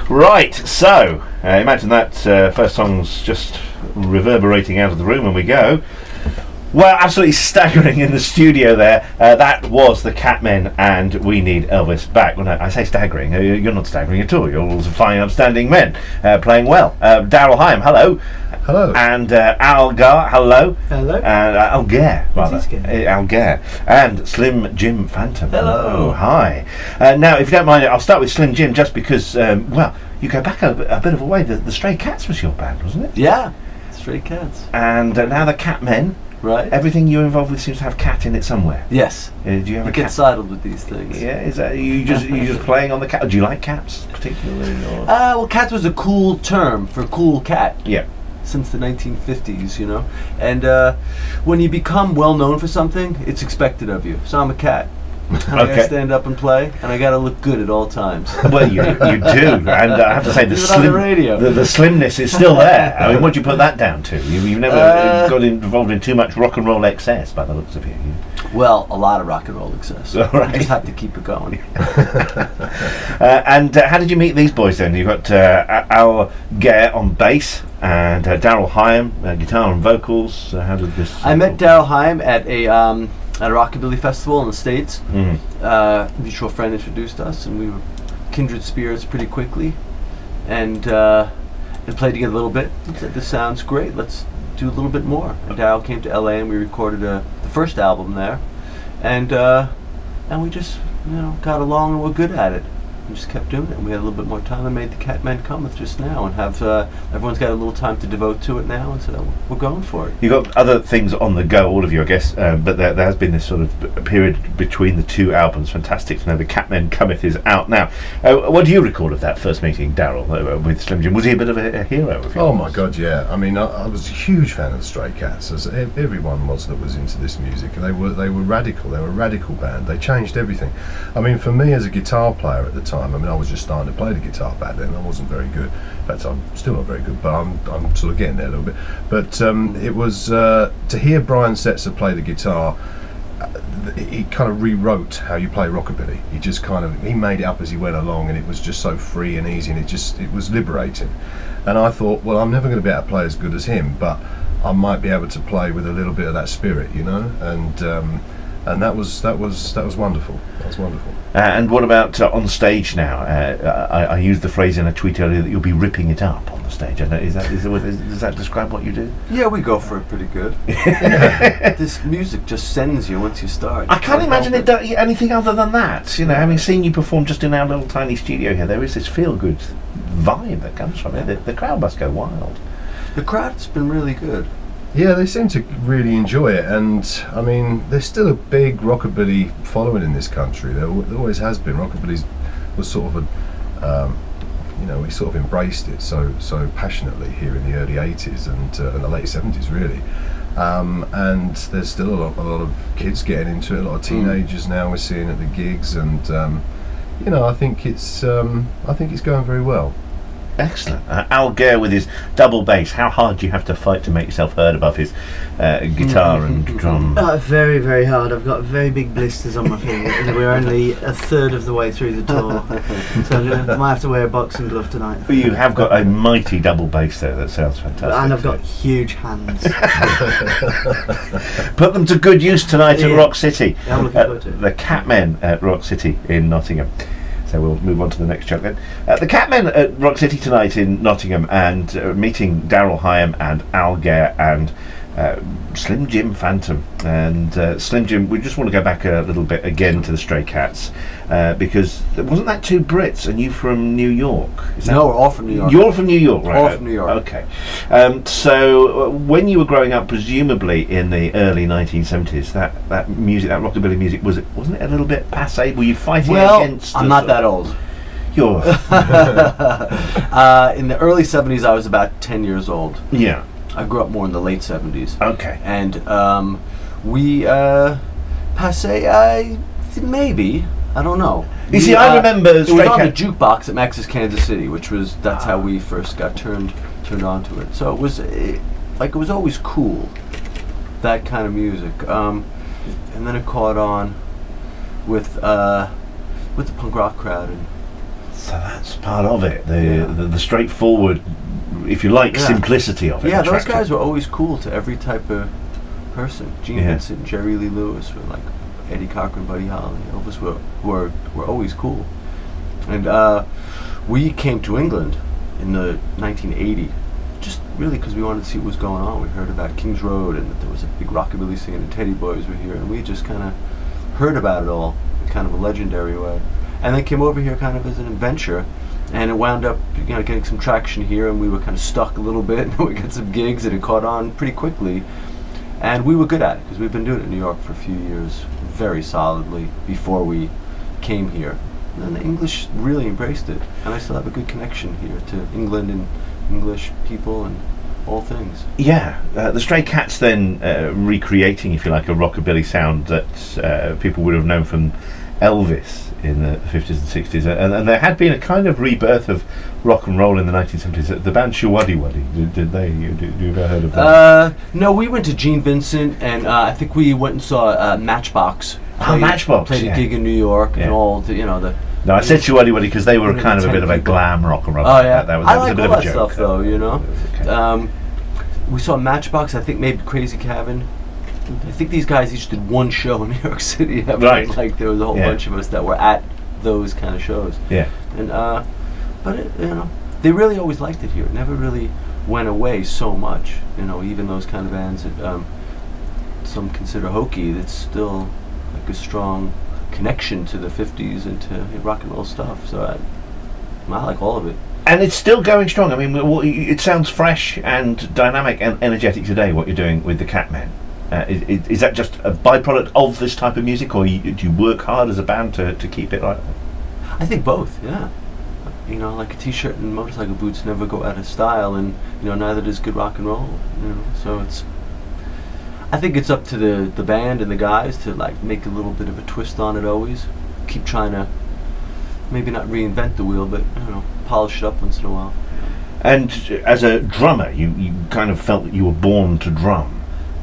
Right, so imagine that first song's just reverberating out of the room when we go. Well, absolutely staggering in the studio there. That was the Catmen and We Need Elvis Back. Well, no, I say staggering, you're not staggering at all. You're all fine, upstanding men playing well. Darrel Higham, hello. Hello. And Al Gare, hello. Hello. And Gare, rather. Al Gare. And Slim Jim Phantom. Hello. Hi. Now, if you don't mind, I'll start with Slim Jim just because, well, you go back a bit of a way. The Stray Cats was your band, wasn't it? Yeah, Stray Cats. And now the Catmen. Right. Everything you're involved with seems to have cat in it somewhere. Yes. Do you have a get cat? sidled with these things. Yeah. Is that you just playing on the cat? Do you like cats particularly? Or? Well, cat was a cool term for cool cat. Yeah. Since the 1950s, you know, and when you become well known for something, it's expected of you. So I'm a cat. I gotta stand up and play, and I gotta look good at all times. Well, you do, and I have to say the slimness is still there. I mean, what do you put that down to? You've never got involved in too much rock and roll excess, by the looks of you. Well, a lot of rock and roll excess. All right. You just have to keep it going. And how did you meet these boys then? You've got Al Gare on bass and Darrel Higham guitar and vocals. How did this? I met Darrel Higham at a Rockabilly festival in the States. A mutual friend introduced us, and we were kindred spirits pretty quickly, and played together a little bit. He said, "This sounds great. Let's do a little bit more." And Darrel came to LA, and we recorded the first album there, and we just got along and were good at it. We just kept doing it, and we had a little bit more time and made the Catman come with just now, and have everyone's got a little time to devote to it now, and so we're going for it. You've got other things on the go, all of you, I guess, but there has been this sort of period between the two albums. Fantastic to know the Catman Cometh is out now. What do you recall of that first meeting, Darrel, with Slim Jim? Was he a bit of a hero of yours? Oh my God, yeah. I mean, I was a huge fan of the Stray Cats, as everyone was that was into this music. They were radical. They were a radical band. They changed everything. I mean, for me as a guitar player at the time, I mean, I was just starting to play the guitar back then. I wasn't very good. In fact, I'm still not very good, but I'm sort of getting there a little bit. But it was to hear Brian Setzer play the guitar. He kind of rewrote how you play rockabilly. He made it up as he went along, and it was just so free and easy, and it was liberating. And I thought, well, I'm never going to be able to play as good as him, but I might be able to play with a little bit of that spirit, you know. And that was wonderful. That was wonderful. And what about on stage now? I used the phrase in a tweet earlier that you'll be ripping it up on the stage. Does that describe what you do? Yeah, we go for it pretty good. This music just sends you once you start. I can't imagine it does anything other than that. You know, having seen you perform just in our little tiny studio here, there is this feel-good vibe that comes from it. The crowd must go wild. The crowd's been really good. Yeah, they seem to really enjoy it, and I mean, there's still a big rockabilly following in this country. There always has been. Rockabilly was sort of we sort of embraced it so passionately here in the early '80s and the late '70s, really. And there's still a lot of kids getting into it. A lot of teenagers now we're seeing at the gigs, and I think it's going very well. Excellent. Al Gare with his double bass. How hard do you have to fight to make yourself heard above his guitar and drum? Very, very hard. I've got very big blisters on my finger, and we're only a third of the way through the tour, so I might have to wear a boxing glove tonight. Well, you have got a mighty double bass there. That sounds fantastic. And I've got huge hands. Put them to good use tonight at Rock City. Yeah, I'm looking forward to it. The Catmen at Rock City in Nottingham. So we'll move on to the next chunk then. The Catmen at Rock City tonight in Nottingham, and meeting Darrel Higham and Al Gare and Slim Jim Phantom. And Slim Jim, we just want to go back a little bit again to the Stray Cats, because wasn't that two Brits and you from New York? No, we're all from New York. You're from New York, right? All from New York. Okay. So when you were growing up, presumably in the early 1970s, that music, that rockabilly music, wasn't it a little bit passé? Were you fighting against? I'm not that old. You're in the early 70s, I was about 10 years old. Yeah. I grew up more in the late 70s. Okay. And we passé, maybe. I don't know. You see, I remember it was on the jukebox at Max's Kansas City, that's how we first got turned onto it. So it was always cool, that kind of music. And then it caught on with the punk rock crowd, and So that's part of it. The Yeah. the straightforward, if you like, Yeah. simplicity of it. Yeah, those attracted. guys were always cool to every type of person. Gene Yeah. Vincent, Jerry Lee Lewis, or like Eddie Cochran, Buddy Holly, Elvis were always cool. And we came to England in the 1980, just really because we wanted to see what was going on. We heard about King's Road and that there was a big rockabilly scene and Teddy Boys were here, and we just kind of heard about it all in kind of a legendary way. And then came over here kind of as an adventure, and it wound up, getting some traction here, and we were kind of stuck a little bit, and then we got some gigs, and it caught on pretty quickly. And we were good at it, because we've been doing it in New York for a few years, very solidly, before we came here. And then the English really embraced it, and I still have a good connection here to England and English people and all things. Yeah, the Stray Cats then recreating, if you like, a rockabilly sound that people would have known from Elvis in the 50s and 60s, and there had been a kind of rebirth of rock and roll in the 1970s. The band Shawaddy Waddy, did they? You ever heard of that? No, we went to Gene Vincent, and I think we went and saw Matchbox. Matchbox, played yeah. a gig in New York, Yeah. and all the, the. No, I said Shawaddy Waddy because they were Maybe kind of a 10 bit of a people. glam rock and roll. Oh yeah, that was I a like bit all of a that joke. stuff though. Okay. We saw Matchbox. I think maybe Crazy Cabin. I think these guys each did one show in New York City. Right. Like there was a whole Yeah. bunch of us that were at those kind of shows. Yeah. And but it, they really always liked it here. It never really went away so much. Even those kind of bands that some consider hokey, it's still like a strong connection to the 50s and to rock and roll stuff. So I like all of it. And it's still going strong. I mean, it sounds fresh and dynamic and energetic today, what you're doing with the Catman. Is that just a byproduct of this type of music, or do you work hard as a band to keep it like that? I think both, yeah. Like a t-shirt and motorcycle boots never go out of style, and neither does good rock and roll. So I think it's up to the band and the guys to like make a little bit of a twist on it always. Keep trying to maybe not reinvent the wheel, but polish it up once in a while. And as a drummer, you kind of felt that you were born to drum.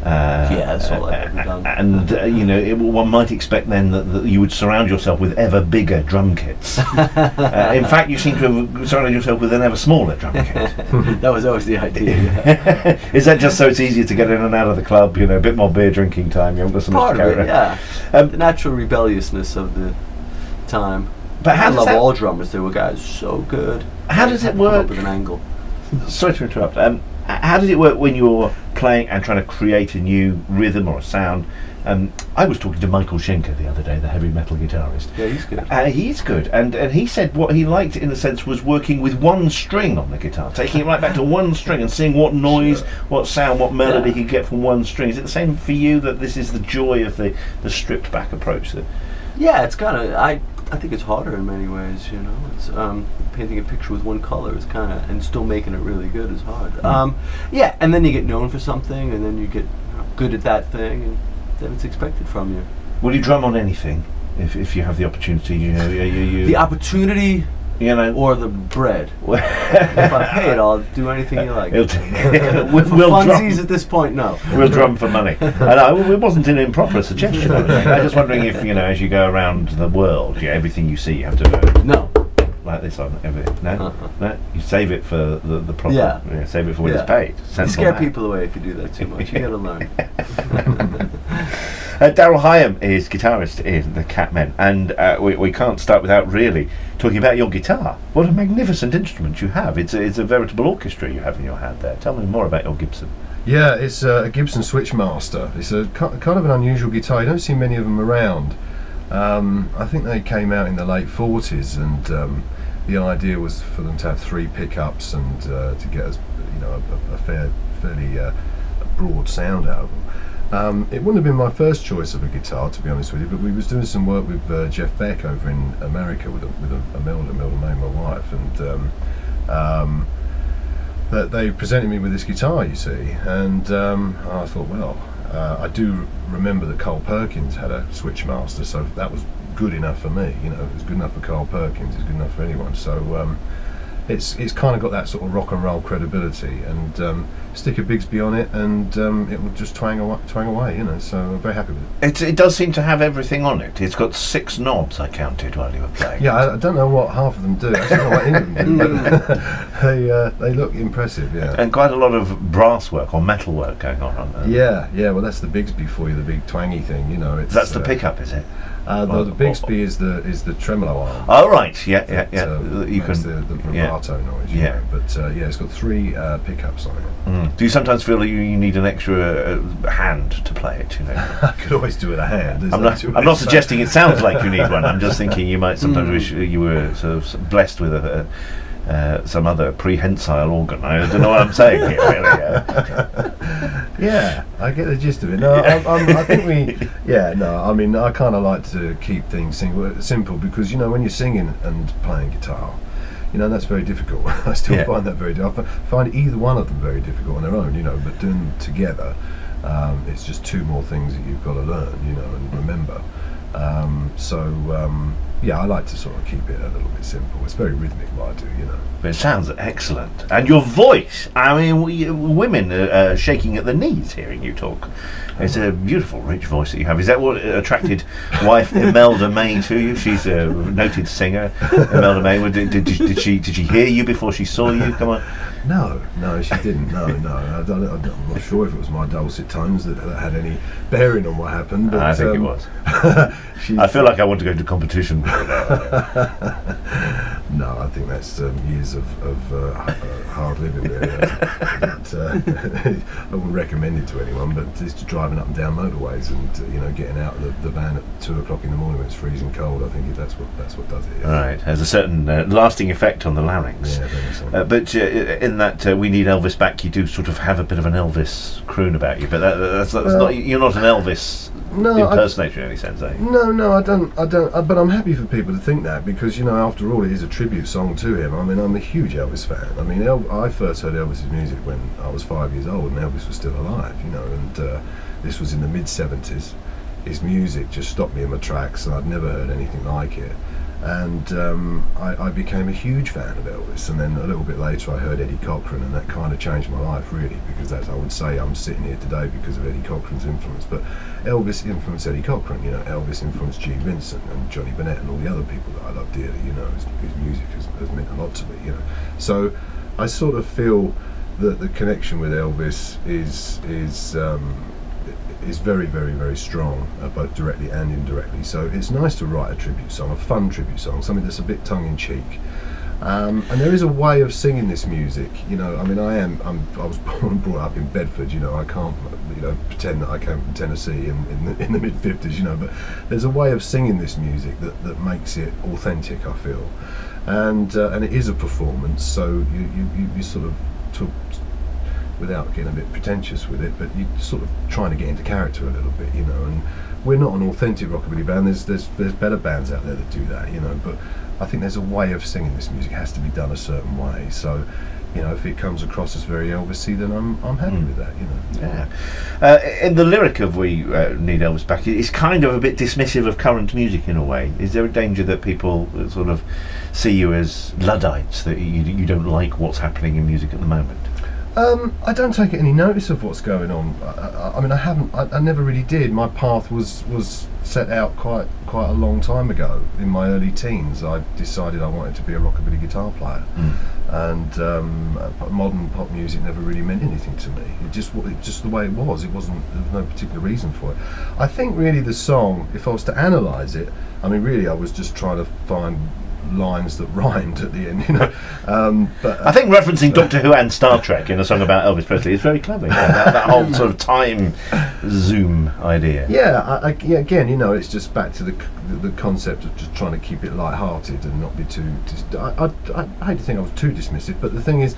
Yeah, that's all I've ever done. And one might expect then that you would surround yourself with ever bigger drum kits. In fact, you seem to have surrounded yourself with an ever smaller drum kit. That was always the idea. Yeah. Is that just so it's easier to get in and out of the club? A bit more beer drinking time. You haven't got so much Part to of carry it, around. yeah. The natural rebelliousness of the time. But how I does love that? all drummers. They were guys so good. How does They it had to come work? up with an angle. Sorry to interrupt. How does it work when you're playing and trying to create a new rhythm or a sound? I was talking to Michael Schenker the other day, the heavy metal guitarist. Yeah, he's good. He's good, and he said what he liked in a sense was working with one string on the guitar, taking it right back to one string and seeing what noise, what sound, what melody he could get from one string. Is it the same for you, that this is the joy of the stripped back approach? Yeah, it's kind of. I think it's harder in many ways. It's painting a picture with one color is kind of, and still making it really good is hard. Yeah, and then you get known for something, and then you get good at that thing, and then it's expected from you. Will you drum on anything if you have the opportunity? The opportunity, or the bread. If I'm paid, I'll do anything you like. we'll Funsies drum. at this point, no. We'll drum for money. It wasn't an improper suggestion. I was just wondering if, as you go around the world, everything you see, you have to No. like this on everything. No, no, you save it for the proper. Yeah. Save it for when it's Yeah. paid. You Sensible scare man. people away if you do that too much. You gotta learn. Darrel Higham is guitarist in the Catmen, and we can't start without really talking about your guitar. What a magnificent instrument you have! It's a veritable orchestra you have in your hand there. Tell me more about your Gibson. Yeah, it's a Gibson Switchmaster. It's a kind of an unusual guitar. You don't see many of them around. I think they came out in the late 40s, and the idea was for them to have 3 pickups and to get a fairly broad sound out of them. It wouldn't have been my first choice of a guitar, to be honest with you, but we was doing some work with Jeff Beck over in America with a Milder named my wife, and that they presented me with this guitar, you see, and I thought, well, I do remember that Carl Perkins had a Switchmaster, so that was good enough for me. It was good enough for Carl Perkins, it's good enough for anyone. So it's kind of got that sort of rock and roll credibility, and stick a Bigsby on it, and it will just twang away, you know. So I'm very happy with it. It does seem to have everything on it. It's got 6 knobs, I counted while you were playing. Yeah, I don't know what half of them do. I don't know what any of them do, but they look impressive. Yeah, And quite a lot of brass work or metal work going on there. yeah. Well, that's the Bigsby for you, the big twangy thing, you know. That's the pickup, is it? No, the Bigsby is the tremolo arm. Oh right, yeah. You can the vibrato noise. You know. But it's got 3 pickups on it. Do you sometimes feel that you need an extra hand to play it? You know, I could always do it with a hand. I'm not suggesting it sounds like you need one. I'm just thinking you might sometimes wish you were sort of blessed with some other prehensile organ. I don't know what I'm saying here, really. Yeah, I get the gist of it. No, I think I mean, I kind of like to keep things simple, because, you know, when you're singing and playing guitar, you know, that's very difficult. I still find that very difficult. I find either one of them very difficult on their own, you know, but doing them together, it's just 2 more things that you've got to learn, you know, and remember. I like to sort of keep it a little bit simple. It's very rhythmic what I do, you know. But it sounds excellent. And your voice, I mean, women are shaking at the knees hearing you talk. It's a beautiful, rich voice that you have. Is that what attracted wife Imelda May to you? She's a noted singer. Imelda May, did she hear you before she saw you? Come on. No, she didn't. No. I'm not sure if it was my dulcet tones that had any bearing on what happened. But, I think it was. I feel like I want to go to competition. No, I think that's years of hard living, really. I wouldn't recommend it to anyone, but just driving up and down motorways and you know, getting out of the van at 2 o'clock in the morning when it's freezing cold. I think that's what does it. Yeah. Right, has a certain lasting effect on the larynx. Yeah, very so. But in that We Need Elvis Back, you do sort of have a bit of an Elvis croon about you, but that's not. You're not an Elvis impersonator in any sense, are you? No, I don't. But I'm happy for people to think that, because, you know, after all, it is a tribute song to him. I mean, I'm a huge Elvis fan. I mean, I first heard Elvis's music when I was 5 years old, and Elvis was still alive, you know. And this was in the mid-70s. His music just stopped me in my tracks, and I'd never heard anything like it. And I became a huge fan of Elvis, and then a little bit later I heard Eddie Cochran, and that kind of changed my life, really, because I would say I'm sitting here today because of Eddie Cochran's influence. But Elvis influenced Eddie Cochran, you know. Elvis influenced Gene Vincent and Johnny Bennett and all the other people that I love dearly, you know, whose music has meant a lot to me, you know. So I sort of feel that the connection with Elvis is very, very, very strong, both directly and indirectly. So it's nice to write a tribute song, a fun tribute song, something that's a bit tongue-in-cheek. And there is a way of singing this music, you know. I mean, I was born and brought up in Bedford, you know. I can't, you know, pretend that I came from Tennessee in the mid-50s, you know. But there's a way of singing this music that makes it authentic, I feel, and it is a performance. So you sort of took, without getting a bit pretentious with it, but you're sort of trying to get into character a little bit, you know. And we're not an authentic rockabilly band. There's better bands out there that do that, you know. But I think there's a way of singing this music. It has to be done a certain way. So, you know, if it comes across as very Elvis-y, then I'm happy with that, you know. Yeah. In the lyric of We Need Elvis Back, it's kind of a bit dismissive of current music in a way. Is there a danger that people sort of see you as Luddites, that you don't like what's happening in music at the moment? I don't take any notice of what's going on. I mean, I never really did. My path was set out quite a long time ago. In my early teens, I decided I wanted to be a rockabilly guitar player, and modern pop music never really meant anything to me. It just the way it was. There was no particular reason for it. I think really the song, if I was to analyse it, I mean, really I was just trying to find lines that rhymed at the end, you know. But I think referencing Doctor Who and Star Trek in a song about Elvis Presley is very clever. Yeah, that whole sort of time zoom idea. Yeah, again, you know, it's just back to the concept of just trying to keep it light-hearted and not be too. I hate to think I was too dismissive, but the thing is,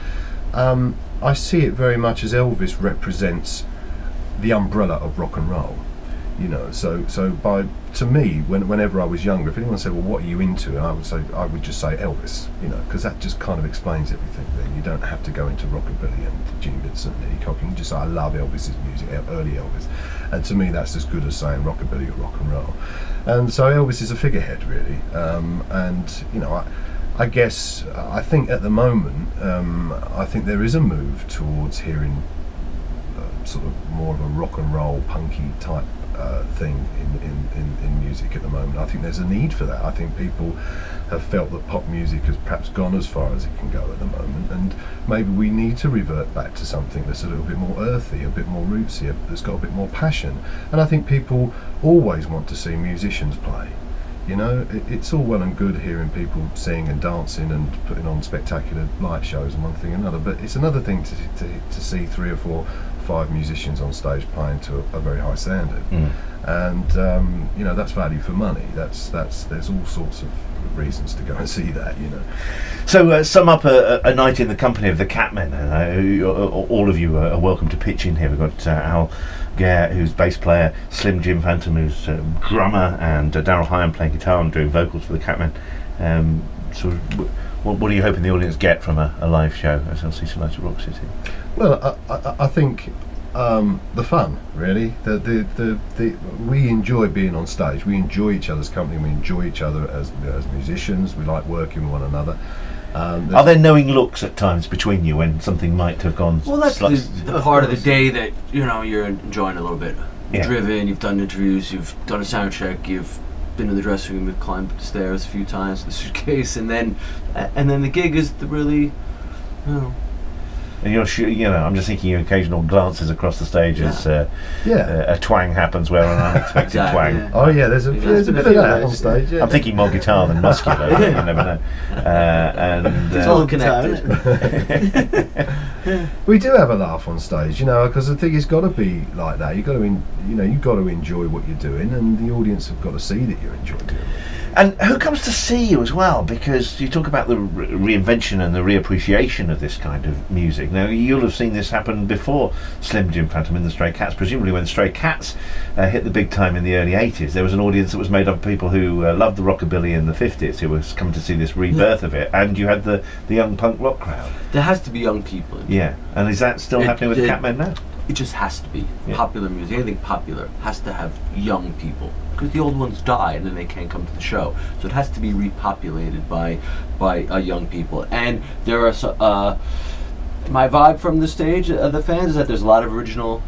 I see it very much as Elvis represents the umbrella of rock and roll. You know, so to me, whenever I was younger, if anyone said, "Well, what are you into?" I would just say Elvis, you know, because that just kind of explains everything. Then you don't have to go into rockabilly and Gene Vincent and Eddie Cochran. You just say, "I love Elvis's music, early Elvis," and to me, that's as good as saying rockabilly or rock and roll. And so Elvis is a figurehead, really, and you know, I guess I think at the moment I think there is a move towards hearing sort of more of a rock and roll punky type thing in music at the moment. I think there's a need for that. I think people have felt that pop music has perhaps gone as far as it can go at the moment, and maybe we need to revert back to something that's a little bit more earthy, a bit more rootsy, that's got a bit more passion. And I think people always want to see musicians play. You know, it's all well and good hearing people sing and dancing and putting on spectacular light shows and one thing and another, but it's another thing to see 3 or 4 5 musicians on stage playing to a very high standard. And you know, that's value for money. There's all sorts of reasons to go and see that, you know. So sum up a night in the company of the Catmen. All of you are welcome to pitch in here. We've got Al Gare, who's bass player, Slim Jim Phantom, who's drummer, and Darrel Higham playing guitar and doing vocals for the Catmen. So what are you hoping the audience get from a live show at SLC tonight at Rock City? Well, I think the fun, really. We enjoy being on stage. We enjoy each other's company. We enjoy each other as musicians. We like working with one another. Are there knowing looks at times between you when something might have gone? Well, that's the part of the day that, you know, you're enjoying a little bit. You've driven, you've done interviews, you've done a sound check, you've been in the dressing room, you've climbed the stairs a few times with the suitcase, and then the gig is the really, you know. And I'm just thinking your occasional glances across the stage as a twang happens where an unexpected twang. Yeah. Oh yeah, there's a bit of that on stage. Yeah. I'm thinking more guitar than muscular. You never know. And it's all connected. We do have a laugh on stage, you know, because I think it's got to be like that. You've got to enjoy what you're doing, and the audience have got to see that you're enjoying doing it. And who comes to see you as well? Because you talk about the reinvention and the reappreciation of this kind of music. Now, you'll have seen this happen before Slim Jim Phantom in the Stray Cats. Presumably when Stray Cats hit the big time in the early 80s, there was an audience that was made up of people who loved the Rockabilly in the 50s, who was coming to see this rebirth of it, and you had the young punk rock crowd. There has to be young people. Yeah, and is that still happening with Catman now? It just has to be. Popular music, anything popular, has to have young people. Because the old ones die and then they can't come to the show. So it has to be repopulated by young people. And there are my vibe from the stage of the fans is that there's a lot of original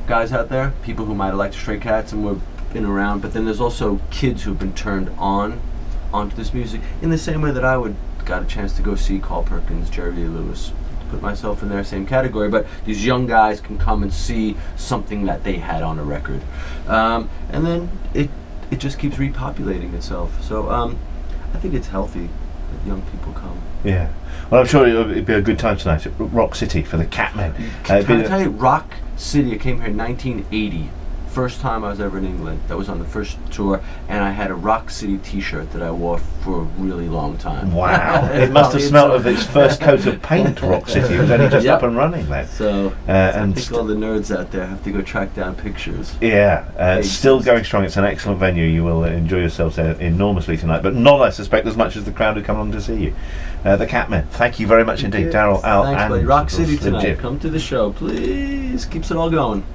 guys out there, people who might have liked Stray Cats and were been around, but then there's also kids who've been turned onto this music in the same way that I got a chance to go see Carl Perkins, Jerry Lee Lewis. Put myself in their same category, but these young guys can come and see something that they had on a record, and then it just keeps repopulating itself. So I think it's healthy that young people come. Yeah, well, I'm sure it'd be a good time tonight at Rock City for the Catmen. Can I tell you, Rock City, I came here in 1980. First time I was ever in England. That was on the first tour, and I had a Rock City T-shirt that I wore for a really long time. Wow! It must have smelled of its first coat of paint. Rock City. It was only just up and running then. So I think all the nerds out there have to go track down pictures. Yeah, still going strong. It's an excellent venue. You will enjoy yourselves there enormously tonight, but not, I suspect, as much as the crowd who come along to see you. The Catmen. Thank you very much indeed, Darrel, Al, Thanks, and buddy. Rock City Slim tonight. Jim. Come to the show, please. Keeps it all going.